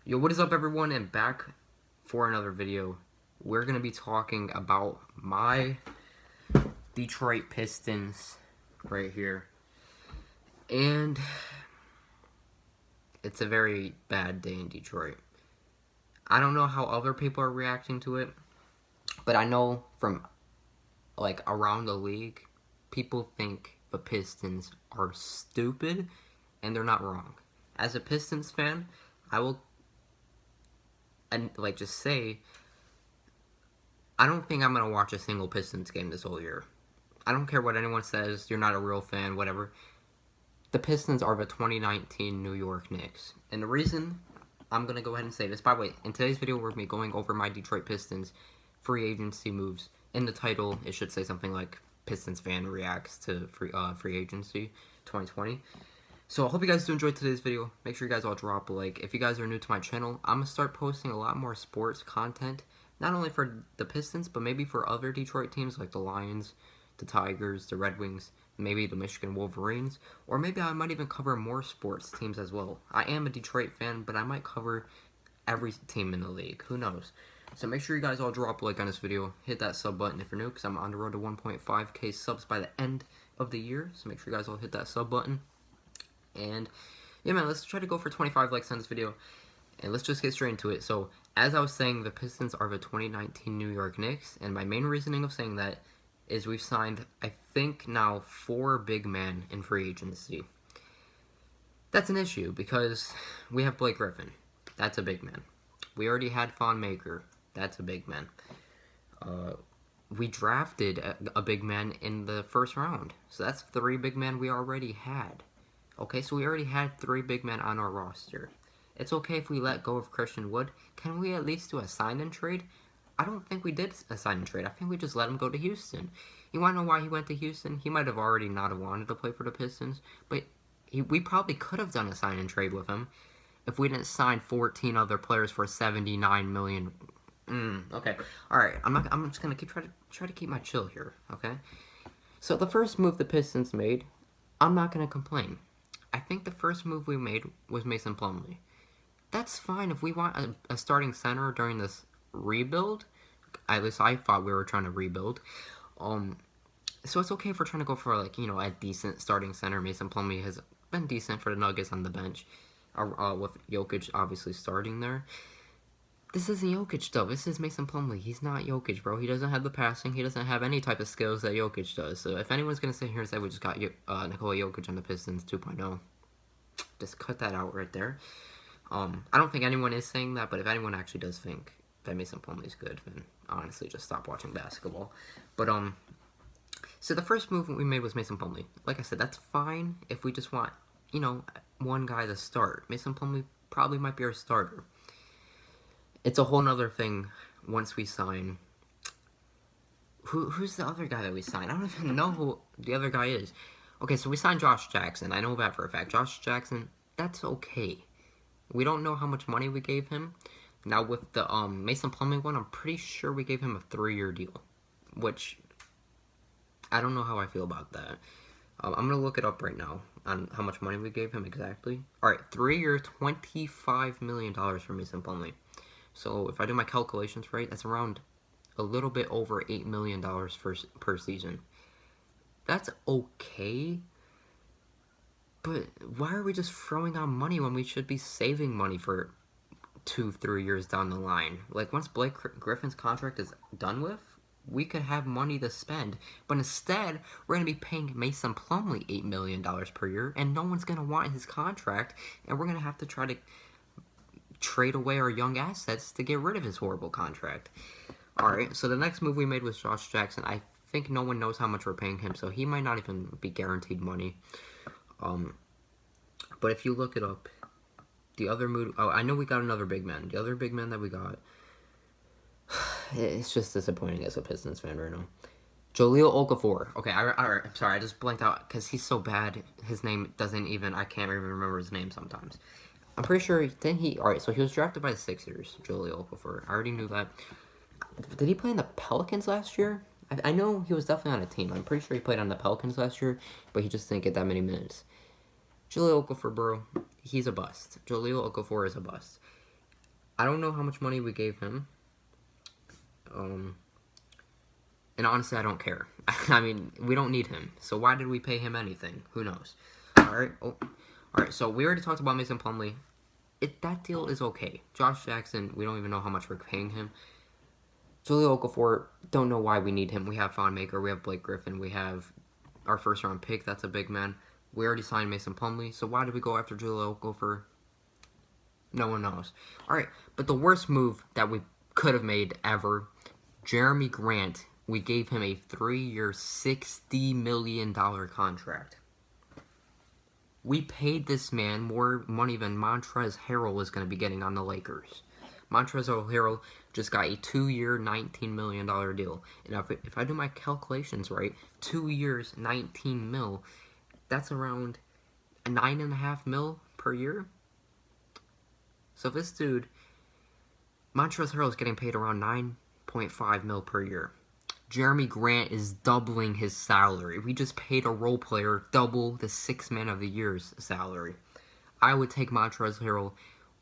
Yo, what is up, everyone, and back for another video. We're going to be talking about my Detroit Pistons right here. And it's a very bad day in Detroit. I don't know how other people are reacting to it, but I know from, like, around the league, people think the Pistons are stupid, and they're not wrong. As a Pistons fan, I will just say, I don't think I'm going to watch a single Pistons game this whole year. I don't care what anyone says, you're not a real fan, whatever. The Pistons are the 2019 New York Knicks. And the reason I'm going to go ahead and say this, by the way, in today's video, we're going to be going over my Detroit Pistons free agency moves. In the title, it should say something like Pistons fan reacts to free agency 2020. So I hope you guys do enjoy today's video. Make sure you guys all drop a like. If you guys are new to my channel, I'm going to start posting a lot more sports content. Not only for the Pistons, but maybe for other Detroit teams like the Lions, the Tigers, the Red Wings, maybe the Michigan Wolverines. Or maybe I might even cover more sports teams as well. I am a Detroit fan, but I might cover every team in the league. Who knows? So make sure you guys all drop a like on this video. Hit that sub button if you're new, because I'm on the road to 1.5k subs by the end of the year. So make sure you guys all hit that sub button. And yeah, man, let's try to go for 25 likes on this video, and let's just get straight into it. So as I was saying, the Pistons are the 2019 New York Knicks, and my main reasoning of saying that is we've signed, I think now, 4 big men in free agency. That's an issue because we have Blake Griffin. That's a big man. We already had Fawn Maker. That's a big man. We drafted a big man in the first round, so that's 3 big men we already had. Okay, so we already had 3 big men on our roster. It's okay if we let go of Christian Wood. Can we at least do a sign and trade? I don't think we did a sign and trade. I think we just let him go to Houston. You want to know why he went to Houston? He might have already not have wanted to play for the Pistons, but we probably could have done a sign and trade with him if we didn't sign 14 other players for $79 million. Okay, all right. I'm just gonna try to keep my chill here. Okay. So the first move the Pistons made, I'm not gonna complain. I think the first move we made was Mason Plumlee. That's fine if we want a starting center during this rebuild. At least I thought we were trying to rebuild. So it's okay if we're trying to go for, like, you know, a decent starting center. Mason Plumlee has been decent for the Nuggets on the bench, with Jokic obviously starting there. This isn't Jokic, though. This is Mason Plumlee. He's not Jokic, bro. He doesn't have the passing. He doesn't have any type of skills that Jokic does. So if anyone's going to sit here and say we just got Nikola Jokic on the Pistons 2.0, just cut that out right there. I don't think anyone is saying that, but if anyone actually does think that Mason Plumlee is good, then honestly just stop watching basketball. But, so the first move we made was Mason Plumlee. Like I said, that's fine if we just want, you know, one guy to start. Mason Plumlee probably might be our starter. It's a whole nother thing once we sign. Who's the other guy that we signed? I don't even know who the other guy is. Okay, so we signed Josh Jackson. I know that for a fact. Josh Jackson, that's okay. We don't know how much money we gave him. Now with the Mason Plumlee one, I'm pretty sure we gave him a 3-year deal, which I don't know how I feel about that. I'm going to look it up right now on how much money we gave him exactly. Alright, 3-year, $25 million for Mason Plumlee. So if I do my calculations right, that's around a little bit over $8 million per season. That's okay, but why are we just throwing out money when we should be saving money for 2-3 years down the line? Like, once Blake Griffin's contract is done with, we could have money to spend. But instead, we're going to be paying Mason Plumlee $8 million per year, and no one's going to want his contract, and we're going to have to try to trade away our young assets to get rid of his horrible contract. Alright, so the next move we made was Josh Jackson. I think no one knows how much we're paying him, so he might not even be guaranteed money. But if you look it up, the other move... Oh, I know we got another big man. The other big man that we got... It's just disappointing as a Pistons fan right now. Jahlil Okafor. Okay, I'm sorry, I just blanked out because he's so bad. His name doesn't even... I can't even remember his name sometimes. I'm pretty sure, alright, so he was drafted by the Sixers, Jahlil Okafor. I already knew that. Did he play in the Pelicans last year? I know he was definitely on a team. I'm pretty sure he played on the Pelicans last year, but he just didn't get that many minutes. Jahlil Okafor, bro, he's a bust. Jahlil Okafor is a bust. I don't know how much money we gave him. And honestly, I don't care. I mean, we don't need him. So why did we pay him anything? Who knows? Alright. Oh. Alright, so we already talked about Mason Plumlee. That deal is okay. Josh Jackson, we don't even know how much we're paying him. Jahlil Okafor, don't know why we need him. We have Thonmaker, we have Blake Griffin, we have our first round pick, that's a big man. We already signed Mason Plumlee, so why did we go after Jahlil Okafor? No one knows. Alright, but the worst move that we could have made ever, Jeremy Grant, we gave him a 3-year, $60 million contract. We paid this man more money than Montrezl Harrell was going to be getting on the Lakers. Montrezl Harrell just got a 2-year, $19 million deal. And if I do my calculations right, 2 years, $19 mil, that's around $9.5 mil per year. So this dude, Montrezl Harrell is getting paid around $9.5 mil per year. Jeremy Grant is doubling his salary. We just paid a role player double the 6th Man of the Year's salary. I would take Montrezl Harrell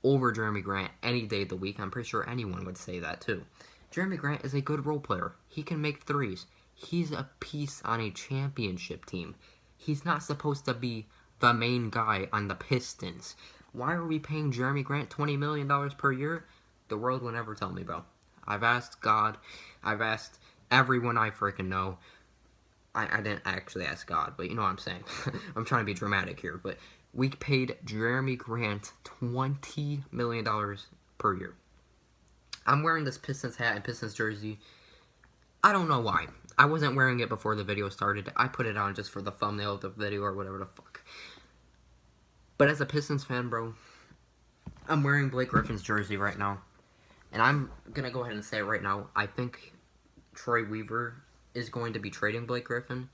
over Jeremy Grant any day of the week. I'm pretty sure anyone would say that too. Jeremy Grant is a good role player. He can make threes. He's a piece on a championship team. He's not supposed to be the main guy on the Pistons. Why are we paying Jeremy Grant $20 million per year? The world will never tell me, bro. I've asked God. I've asked everyone I freaking know. I didn't actually ask God, but you know what I'm saying. I'm trying to be dramatic here, but we paid Jeremy Grant $20 million per year. I'm wearing this Pistons hat and Pistons jersey. I don't know why. I wasn't wearing it before the video started. I put it on just for the thumbnail of the video or whatever the fuck. But as a Pistons fan, bro, I'm wearing Blake Griffin's jersey right now. And I'm going to go ahead and say it right now. I think Troy Weaver is going to be trading Blake Griffin.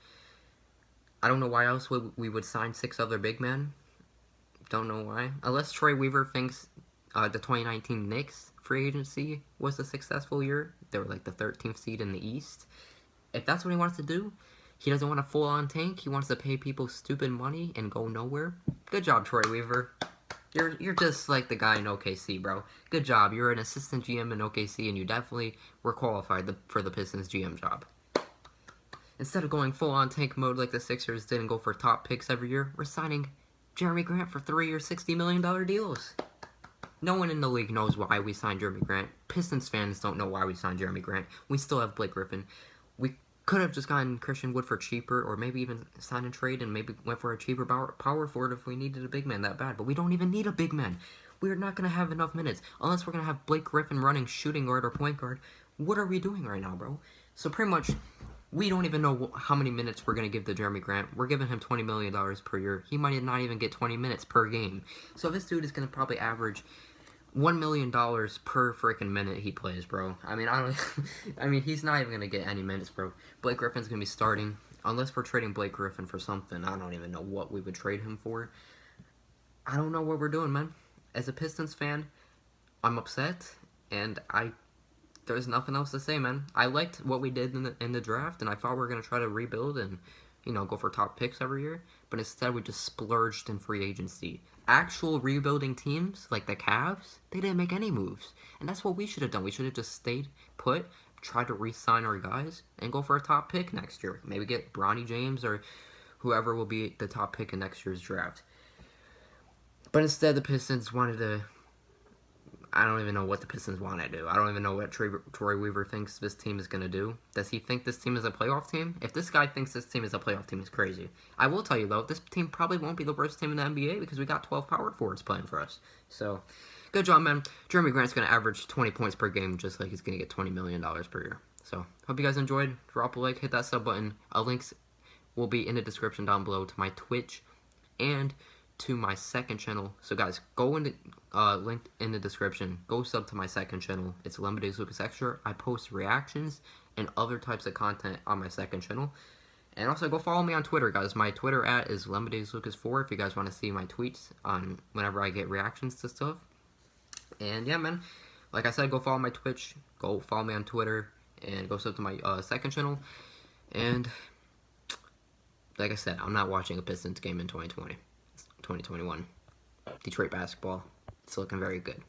I don't know why else we would sign 6 other big men. Don't know why. Unless Troy Weaver thinks the 2019 Knicks free agency was a successful year. They were like the 13th seed in the East. If that's what he wants to do, he doesn't want a full-on tank. He wants to pay people stupid money and go nowhere. Good job, Troy Weaver. You're just like the guy in OKC, bro. Good job. You're an assistant GM in OKC, and you definitely were qualified for the Pistons GM job. Instead of going full-on tank mode like the Sixers did and go for top picks every year, we're signing Jeremy Grant for 3-year, $60 million deals. No one in the league knows why we signed Jeremy Grant. Pistons fans don't know why we signed Jeremy Grant. We still have Blake Griffin. We could have just gotten Christian Wood for cheaper, or maybe even signed and trade and maybe went for a cheaper power forward if we needed a big man that bad. But we don't even need a big man. We're not going to have enough minutes. Unless we're going to have Blake Griffin running shooting guard or point guard. What are we doing right now, bro? So pretty much, we don't even know how many minutes we're going to give to Jeremy Grant. We're giving him $20 million per year. He might not even get 20 minutes per game. So this dude is going to probably average $1 million per freaking minute he plays, bro. I mean, he's not even going to get any minutes, bro. Blake Griffin's going to be starting. Unless we're trading Blake Griffin for something. I don't even know what we would trade him for. I don't know what we're doing, man. As a Pistons fan, I'm upset. And there's nothing else to say, man. I liked what we did in the draft. And I thought we were going to try to rebuild and, go for top picks every year. But instead, we just splurged in free agency. Actual rebuilding teams, like the Cavs, they didn't make any moves. And that's what we should have done. We should have just stayed put, tried to re-sign our guys, and go for a top pick next year. Maybe get Bronny James or whoever will be the top pick in next year's draft. But instead, the Pistons wanted to... I don't even know what the Pistons want to do. I don't even know what Troy Weaver thinks this team is going to do. Does he think this team is a playoff team? If this guy thinks this team is a playoff team, he's crazy. I will tell you, though, this team probably won't be the worst team in the NBA because we got 12 power forwards playing for us. So, good job, man. Jeremy Grant's going to average 20 points per game just like he's going to get $20 million per year. So, hope you guys enjoyed. Drop a like, hit that sub button. Links will be in the description down below to my Twitch and to my second channel. So guys, go in the link in the description. Go sub to my second channel. It's Lemonades Lucas Extra. I post reactions and other types of content on my second channel. And also go follow me on Twitter, guys. My Twitter @ is LemonadesLucas4 if you guys want to see my tweets on whenever I get reactions to stuff. And yeah, man. Like I said, go follow my Twitch. Go follow me on Twitter. And go sub to my second channel. And like I said, I'm not watching a Pistons game in 2021. Detroit basketball, it's looking very good.